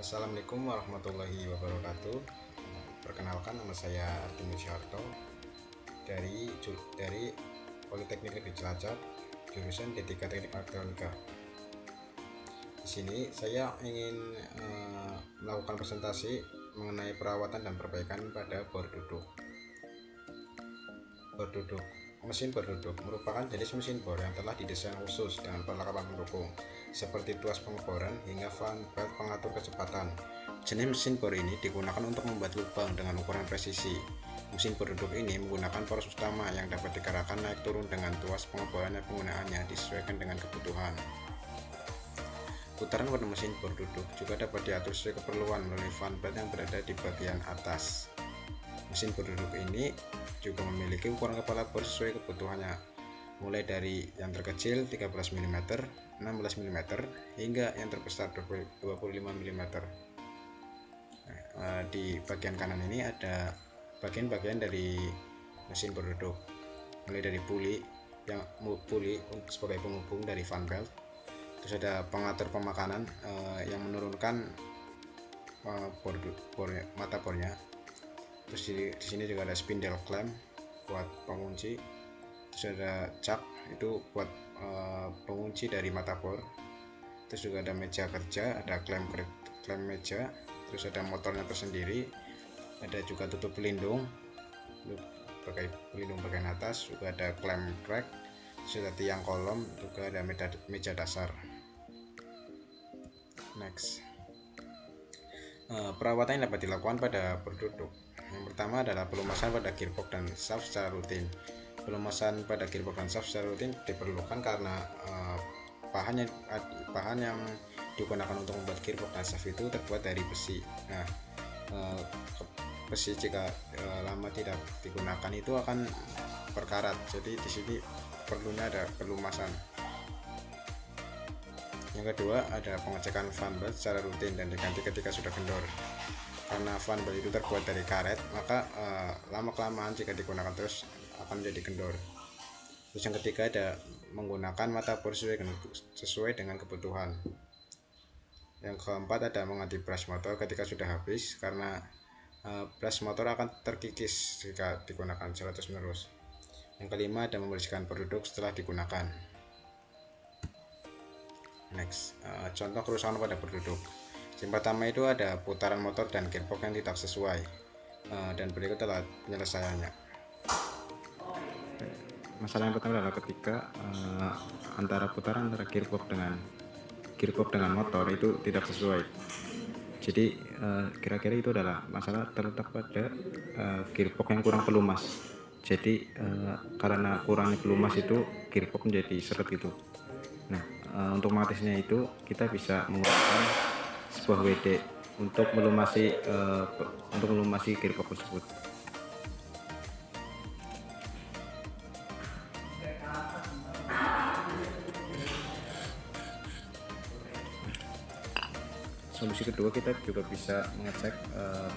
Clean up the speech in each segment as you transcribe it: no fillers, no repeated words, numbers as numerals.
Assalamualaikum warahmatullahi wabarakatuh. Perkenalkan, nama saya Artemius Syarto dari Politeknik Negeri Cilacap, jurusan D3 Teknik Elektronika. Di sini saya ingin melakukan presentasi mengenai perawatan dan perbaikan pada bor duduk. Mesin bor duduk merupakan jenis mesin bor yang telah didesain khusus dengan perlengkapan pendukung seperti tuas pengeboran hingga fan belt pengatur kecepatan. Jenis mesin bor ini digunakan untuk membuat lubang dengan ukuran presisi. Mesin bor duduk ini menggunakan poros utama yang dapat digerakkan naik turun dengan tuas pengeboran dan penggunaannya disesuaikan dengan kebutuhan. Putaran pada mesin bor duduk juga dapat diatur sesuai keperluan melalui fan belt yang berada di bagian atas. Mesin bor duduk ini juga memiliki ukuran kepala bor sesuai kebutuhannya, mulai dari yang terkecil 13 mm, 16 mm, hingga yang terbesar 25 mm. Di bagian kanan ini ada bagian-bagian dari mesin bor duduk, mulai dari puli sebagai penghubung dari fan belt, terus ada pengatur pemakanan yang menurunkan mata bornya. Terus di sini juga ada spindle clamp buat pengunci, terus ada cak itu buat pengunci dari mata bor, terus juga ada meja kerja, ada klem meja, terus ada motornya tersendiri, ada juga tutup pelindung bagian atas, juga ada klem crack, terus ada tiang kolom, juga ada meja dasar. Next, perawatan yang dapat dilakukan pada bor duduk. Yang pertama adalah pelumasan pada gearbox dan shaft secara rutin. Pelumasan pada gearbox dan shaft secara rutin diperlukan karena bahan yang digunakan untuk membuat gearbox dan shaft itu terbuat dari besi. Nah, besi jika lama tidak digunakan itu akan berkarat. Jadi di sini perlunya ada pelumasan. Yang kedua ada pengecekan fan belt secara rutin dan diganti ketika sudah kendor. Karena fan belt itu terbuat dari karet, maka lama-kelamaan jika digunakan terus akan menjadi kendor. Terus yang ketiga ada menggunakan mata bor sesuai dengan kebutuhan. Yang keempat ada mengganti brush motor ketika sudah habis, karena brush motor akan terkikis jika digunakan terus-menerus. Yang kelima ada membersihkan bor duduk setelah digunakan. Next, contoh kerusakan pada bor duduk. Yang pertama itu ada putaran motor dan gearbox yang tidak sesuai, dan berikut adalah penyelesaiannya. Masalah yang pertama adalah ketika antara putaran antara gearbox dengan motor itu tidak sesuai. Jadi kira-kira itu adalah masalah terletak pada gearbox yang kurang pelumas. Jadi karena kurangnya pelumas itu gearbox menjadi seret itu. Nah, untuk mengatasinya itu kita bisa menggunakan sebuah WD untuk melumasi gearbox tersebut. Solusi kedua, kita juga bisa mengecek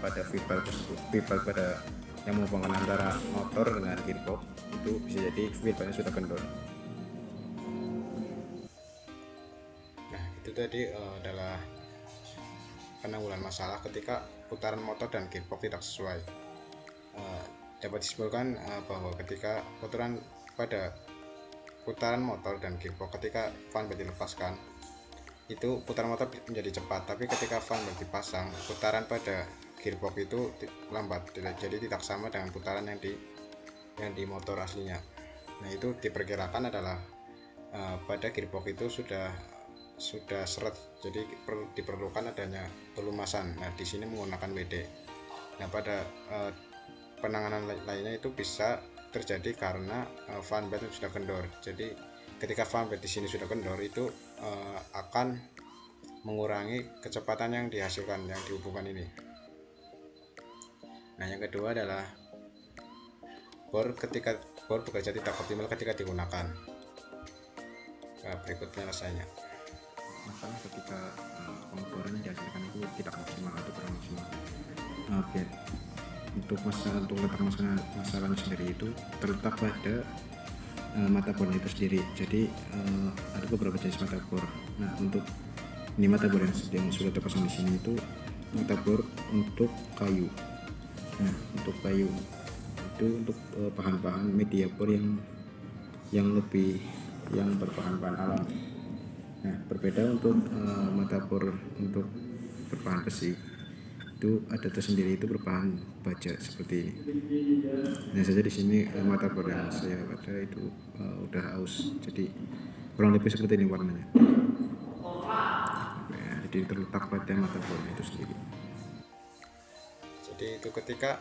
pada valve pada yang menghubungkan antara motor dengan gearbox. Itu bisa jadi valve-nya sudah kendor. Nah, itu tadi adalah penanggulangan masalah ketika putaran motor dan gearbox tidak sesuai. Dapat disimpulkan bahwa ketika putaran motor dan gearbox, ketika fan belt dilepaskan, itu putaran motor menjadi cepat, tapi ketika fan belt dipasang, putaran pada gearbox itu lambat, jadi tidak sama dengan putaran yang di motor aslinya. Nah, itu diperkirakan adalah pada gearbox itu sudah seret, jadi diperlukan adanya pelumasan. Nah, di sini menggunakan WD. Nah, pada penanganan lainnya itu bisa terjadi karena fan belt sudah kendor. Jadi ketika fan belt di sini sudah kendor, itu akan mengurangi kecepatan yang dihasilkan yang dihubungkan ini. Nah, yang kedua adalah bor bekerja tidak optimal ketika digunakan. Nah, berikut penyelesaiannya. Masalah ketika pengeboran yang dihasilkan itu tidak maksimal atau kurang maksimal. Untuk masalahnya sendiri itu terletak pada mata bornya itu sendiri. Jadi ada beberapa jenis mata bor. Nah, untuk Ini motherboard yang sudah terpasang di sini itu motherboard untuk kayu. Nah, untuk kayu itu untuk bahan-bahan media bor yang lebih yang berbahan-bahan alam. Nah, berbeda untuk motherboard untuk berbahan besi itu ada tersendiri, itu berbahan baja seperti ini. Nah, saja di sini motherboard yang saya ada itu udah aus, jadi kurang lebih seperti ini warnanya. Nah, jadi terletak pada motherboard itu sendiri. Jadi itu ketika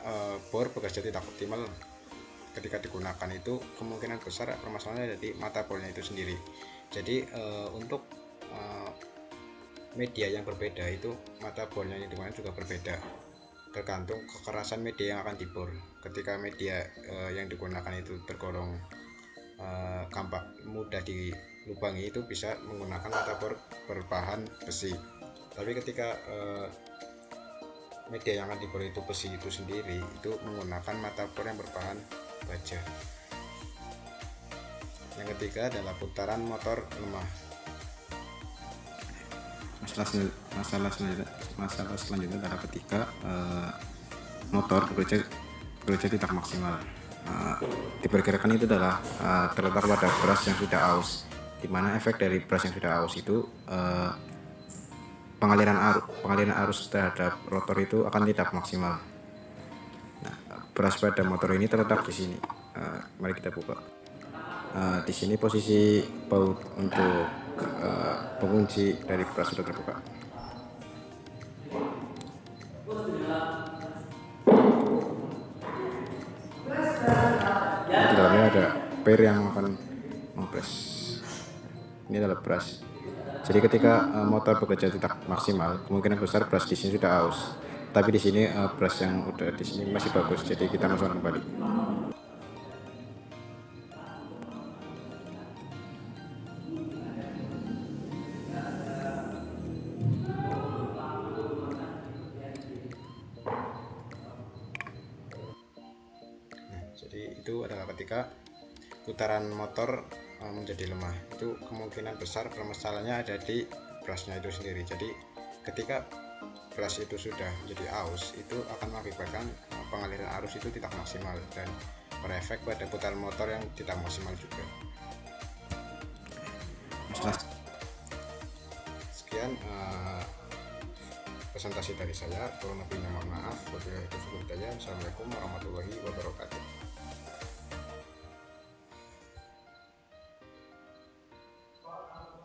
bor bekerja tidak optimal ketika digunakan, itu kemungkinan besar permasalahannya ada di motherboardnya itu sendiri. Jadi untuk media yang berbeda itu motherboardnya yang digunakan juga berbeda, tergantung kekerasan media yang akan dibor. Ketika media yang digunakan itu tergolong gampang mudah dilubangi, itu bisa menggunakan motherboard berbahan besi. Tapi ketika media yang akan dibor itu besi itu sendiri, itu menggunakan motherboard yang berbahan baja. Yang ketiga adalah putaran motor lemah. Masalah selanjutnya adalah ketika motor bekerja tidak maksimal. Diperkirakan itu adalah terletak pada brush yang sudah aus, di mana efek dari brush yang sudah aus itu pengaliran arus terhadap rotor itu akan tidak maksimal. Nah, brush pada motor ini terletak di sini. Mari kita buka. Di sini posisi baut untuk pengunci dari brush sudah terbuka. Di dalamnya ada pair yang akan mempres. Ini adalah brush. Jadi ketika motor bekerja tidak maksimal, kemungkinan besar brush di sini sudah aus. Tapi di sini brush yang udah di sini masih bagus. Jadi kita masukkan kembali. Jadi itu adalah ketika putaran motor menjadi lemah, itu kemungkinan besar permasalahannya ada di brushnya itu sendiri. Jadi ketika brush itu sudah menjadi aus, itu akan mengakibatkan pengaliran arus itu tidak maksimal dan berefek pada putaran motor yang tidak maksimal juga. Sekian presentasi dari saya, kurang lebihnya mohon maaf. Wabillahi taufiq wal hidayah. Assalamualaikum warahmatullahi wabarakatuh.